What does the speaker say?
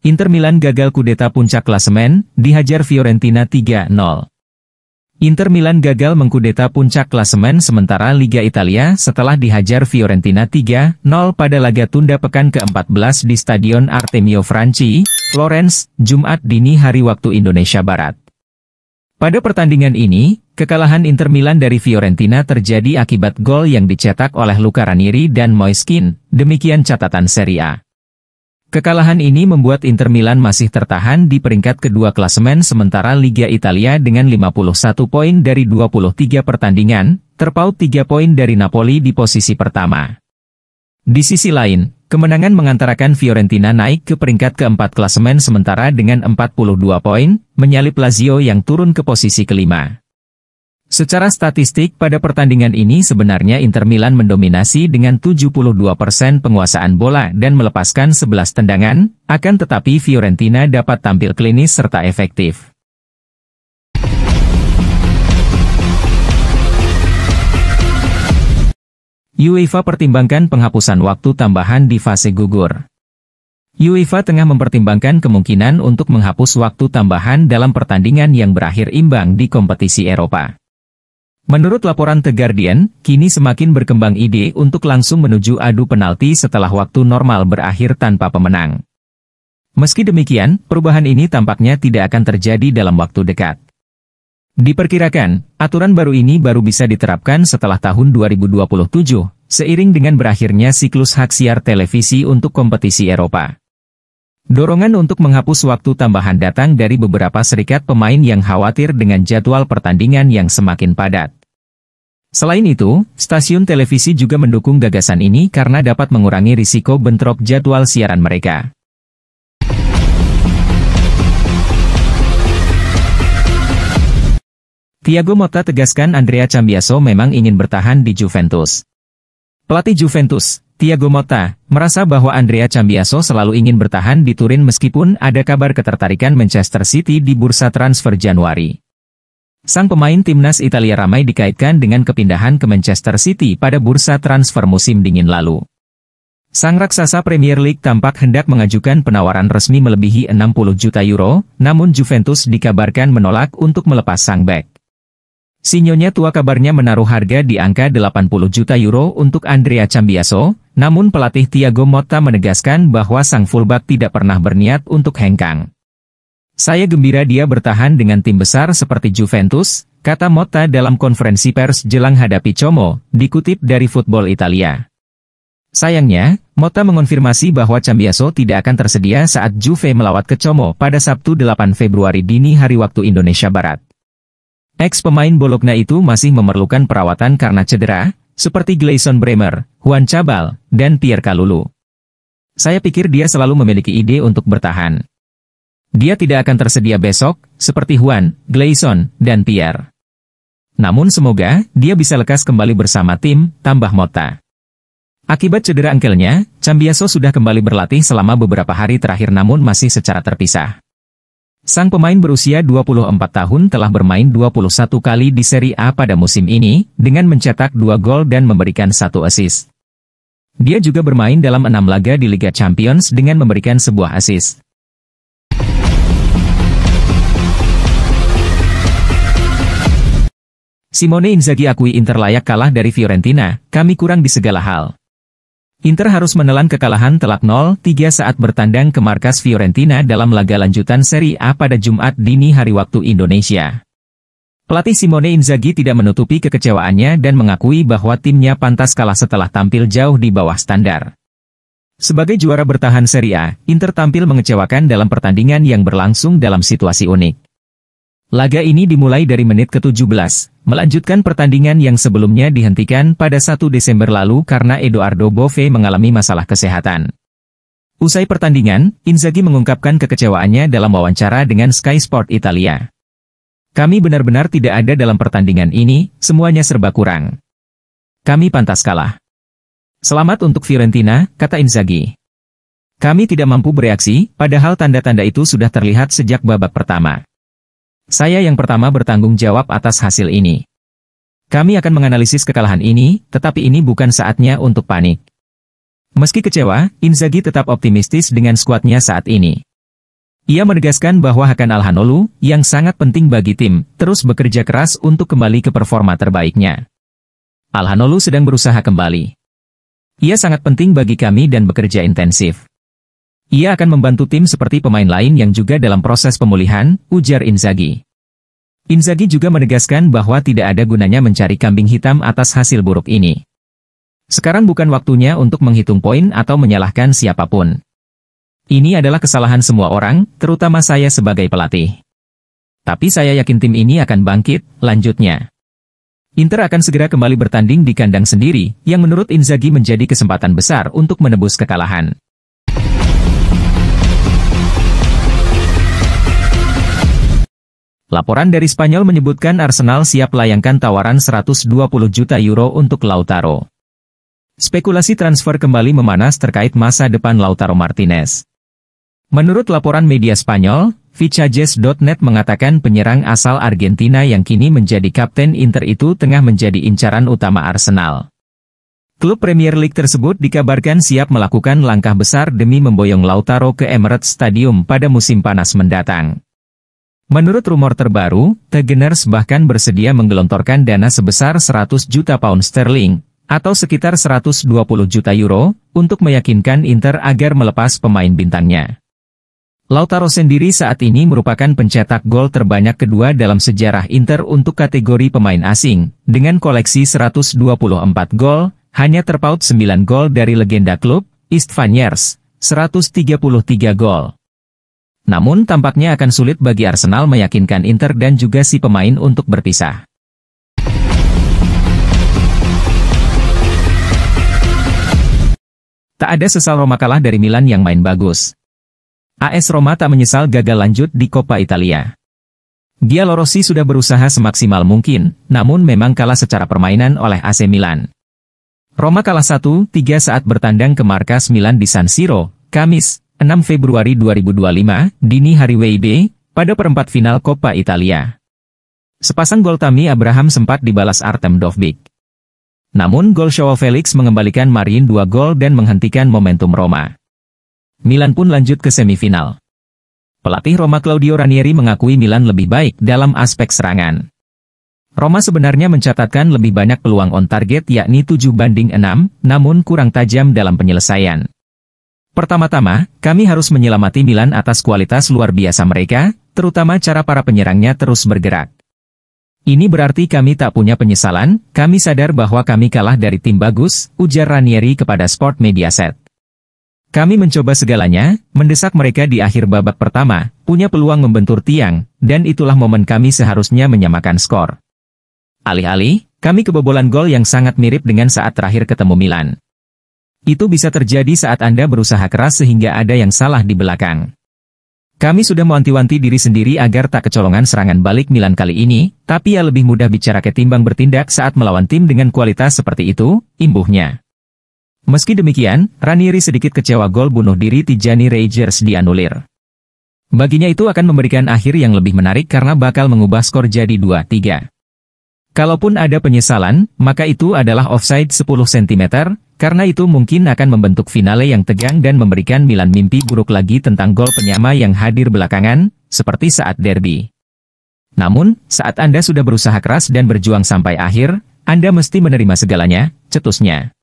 Inter Milan gagal kudeta puncak klasemen, dihajar Fiorentina 3-0. Inter Milan gagal mengkudeta puncak klasemen sementara Liga Italia setelah dihajar Fiorentina 3-0 pada laga tunda pekan ke-14 di Stadion Artemio Franchi, Florence, Jumat dini hari waktu Indonesia Barat. Pada pertandingan ini, kekalahan Inter Milan dari Fiorentina terjadi akibat gol yang dicetak oleh Luca Ranieri dan Moiskin, demikian catatan Serie A. Kekalahan ini membuat Inter Milan masih tertahan di peringkat kedua klasemen sementara Liga Italia dengan 51 poin dari 23 pertandingan, terpaut 3 poin dari Napoli di posisi pertama. Di sisi lain, kemenangan mengantarkan Fiorentina naik ke peringkat keempat klasemen sementara dengan 42 poin, menyalip Lazio yang turun ke posisi kelima. Secara statistik pada pertandingan ini sebenarnya Inter Milan mendominasi dengan 72% penguasaan bola dan melepaskan 11 tendangan, akan tetapi Fiorentina dapat tampil klinis serta efektif. UEFA pertimbangkan penghapusan waktu tambahan di fase gugur. UEFA tengah mempertimbangkan kemungkinan untuk menghapus waktu tambahan dalam pertandingan yang berakhir imbang di kompetisi Eropa. Menurut laporan The Guardian, kini semakin berkembang ide untuk langsung menuju adu penalti setelah waktu normal berakhir tanpa pemenang. Meski demikian, perubahan ini tampaknya tidak akan terjadi dalam waktu dekat. Diperkirakan, aturan baru ini baru bisa diterapkan setelah tahun 2027, seiring dengan berakhirnya siklus hak siar televisi untuk kompetisi Eropa. Dorongan untuk menghapus waktu tambahan datang dari beberapa serikat pemain yang khawatir dengan jadwal pertandingan yang semakin padat. Selain itu, stasiun televisi juga mendukung gagasan ini karena dapat mengurangi risiko bentrok jadwal siaran mereka. Thiago Motta tegaskan Andrea Cambiaso memang ingin bertahan di Juventus. Pelatih Juventus, Thiago Motta, merasa bahwa Andrea Cambiaso selalu ingin bertahan di Turin meskipun ada kabar ketertarikan Manchester City di bursa transfer Januari. Sang pemain timnas Italia ramai dikaitkan dengan kepindahan ke Manchester City pada bursa transfer musim dingin lalu. Sang raksasa Premier League tampak hendak mengajukan penawaran resmi melebihi 60 juta euro, namun Juventus dikabarkan menolak untuk melepas sang bek. Sinyonya tua kabarnya menaruh harga di angka 80 juta euro untuk Andrea Cambiaso, namun pelatih Thiago Motta menegaskan bahwa sang fullback tidak pernah berniat untuk hengkang. Saya gembira dia bertahan dengan tim besar seperti Juventus, kata Motta dalam konferensi pers jelang hadapi Como, dikutip dari Football Italia. Sayangnya, Motta mengonfirmasi bahwa Cambiaso tidak akan tersedia saat Juve melawat ke Como pada Sabtu 8 Februari dini hari waktu Indonesia Barat. Ex-pemain Bologna itu masih memerlukan perawatan karena cedera, seperti Gleison Bremer, Juan Cabal, dan Pierre Kalulu. Saya pikir dia selalu memiliki ide untuk bertahan. Dia tidak akan tersedia besok, seperti Juan, Gleison, dan Pierre. Namun semoga, dia bisa lekas kembali bersama tim, tambah Motta. Akibat cedera engkelnya, Cambiaso sudah kembali berlatih selama beberapa hari terakhir namun masih secara terpisah. Sang pemain berusia 24 tahun telah bermain 21 kali di Serie A pada musim ini, dengan mencetak 2 gol dan memberikan 1 assist. Dia juga bermain dalam 6 laga di Liga Champions dengan memberikan sebuah assist. Simone Inzaghi akui Inter layak kalah dari Fiorentina, kami kurang di segala hal. Inter harus menelan kekalahan telak 0-3 saat bertandang ke markas Fiorentina dalam laga lanjutan Serie A pada Jumat dini hari waktu Indonesia. Pelatih Simone Inzaghi tidak menutupi kekecewaannya dan mengakui bahwa timnya pantas kalah setelah tampil jauh di bawah standar. Sebagai juara bertahan Serie A, Inter tampil mengecewakan dalam pertandingan yang berlangsung dalam situasi unik. Laga ini dimulai dari menit ke-17, melanjutkan pertandingan yang sebelumnya dihentikan pada 1 Desember lalu karena Edoardo Bove mengalami masalah kesehatan. Usai pertandingan, Inzaghi mengungkapkan kekecewaannya dalam wawancara dengan Sky Sport Italia. Kami benar-benar tidak ada dalam pertandingan ini, semuanya serba kurang. Kami pantas kalah. Selamat untuk Fiorentina, kata Inzaghi. Kami tidak mampu bereaksi, padahal tanda-tanda itu sudah terlihat sejak babak pertama. Saya yang pertama bertanggung jawab atas hasil ini. Kami akan menganalisis kekalahan ini, tetapi ini bukan saatnya untuk panik. Meski kecewa, Inzaghi tetap optimistis dengan skuadnya saat ini. Ia menegaskan bahwa Hakan Calhanoglu, yang sangat penting bagi tim, terus bekerja keras untuk kembali ke performa terbaiknya. Calhanoglu sedang berusaha kembali. Ia sangat penting bagi kami dan bekerja intensif. Ia akan membantu tim seperti pemain lain yang juga dalam proses pemulihan, ujar Inzaghi. Inzaghi juga menegaskan bahwa tidak ada gunanya mencari kambing hitam atas hasil buruk ini. Sekarang bukan waktunya untuk menghitung poin atau menyalahkan siapapun. Ini adalah kesalahan semua orang, terutama saya sebagai pelatih. Tapi saya yakin tim ini akan bangkit, lanjutnya. Inter akan segera kembali bertanding di kandang sendiri, yang menurut Inzaghi menjadi kesempatan besar untuk menebus kekalahan. Laporan dari Spanyol menyebutkan Arsenal siap layangkan tawaran 120 juta euro untuk Lautaro. Spekulasi transfer kembali memanas terkait masa depan Lautaro Martinez. Menurut laporan media Spanyol, Fichajes.net mengatakan penyerang asal Argentina yang kini menjadi kapten Inter itu tengah menjadi incaran utama Arsenal. Klub Premier League tersebut dikabarkan siap melakukan langkah besar demi memboyong Lautaro ke Emirates Stadium pada musim panas mendatang. Menurut rumor terbaru, The Gunners bahkan bersedia menggelontorkan dana sebesar 100 juta pound sterling, atau sekitar 120 juta euro, untuk meyakinkan Inter agar melepas pemain bintangnya. Lautaro sendiri saat ini merupakan pencetak gol terbanyak kedua dalam sejarah Inter untuk kategori pemain asing, dengan koleksi 124 gol, hanya terpaut 9 gol dari legenda klub, Istvan Yers, 133 gol. Namun tampaknya akan sulit bagi Arsenal meyakinkan Inter dan juga si pemain untuk berpisah. Tak ada sesal Roma kalah dari Milan yang main bagus. AS Roma tak menyesal gagal lanjut di Coppa Italia. Giallorossi sudah berusaha semaksimal mungkin, namun memang kalah secara permainan oleh AC Milan. Roma kalah 1-3 saat bertandang ke markas Milan di San Siro, Kamis, 6 Februari 2025, dini hari WIB, pada perempat final Coppa Italia. Sepasang gol Tammy Abraham sempat dibalas Artem Dovbyk. Namun gol Joao Felix mengembalikan Marin 2 gol dan menghentikan momentum Roma. Milan pun lanjut ke semifinal. Pelatih Roma Claudio Ranieri mengakui Milan lebih baik dalam aspek serangan. Roma sebenarnya mencatatkan lebih banyak peluang on target yakni 7-6, namun kurang tajam dalam penyelesaian. Pertama-tama, kami harus menyelamati Milan atas kualitas luar biasa mereka, terutama cara para penyerangnya terus bergerak. Ini berarti kami tak punya penyesalan, kami sadar bahwa kami kalah dari tim bagus, ujar Ranieri kepada Sport Mediaset. Kami mencoba segalanya, mendesak mereka di akhir babak pertama, punya peluang membentur tiang, dan itulah momen kami seharusnya menyamakan skor. Alih-alih, kami kebobolan gol yang sangat mirip dengan saat terakhir ketemu Milan. Itu bisa terjadi saat Anda berusaha keras sehingga ada yang salah di belakang. Kami sudah mewanti-wanti diri sendiri agar tak kecolongan serangan balik Milan kali ini, tapi ya lebih mudah bicara ketimbang bertindak saat melawan tim dengan kualitas seperti itu, imbuhnya. Meski demikian, Ranieri sedikit kecewa gol bunuh diri Tijani Reijers dianulir. Baginya itu akan memberikan akhir yang lebih menarik karena bakal mengubah skor jadi 2-3. Kalaupun ada penyesalan, maka itu adalah offside 10 cm, karena itu mungkin akan membentuk finale yang tegang dan memberikan Milan mimpi buruk lagi tentang gol penyama yang hadir belakangan, seperti saat derby. Namun, saat Anda sudah berusaha keras dan berjuang sampai akhir, Anda mesti menerima segalanya, cetusnya.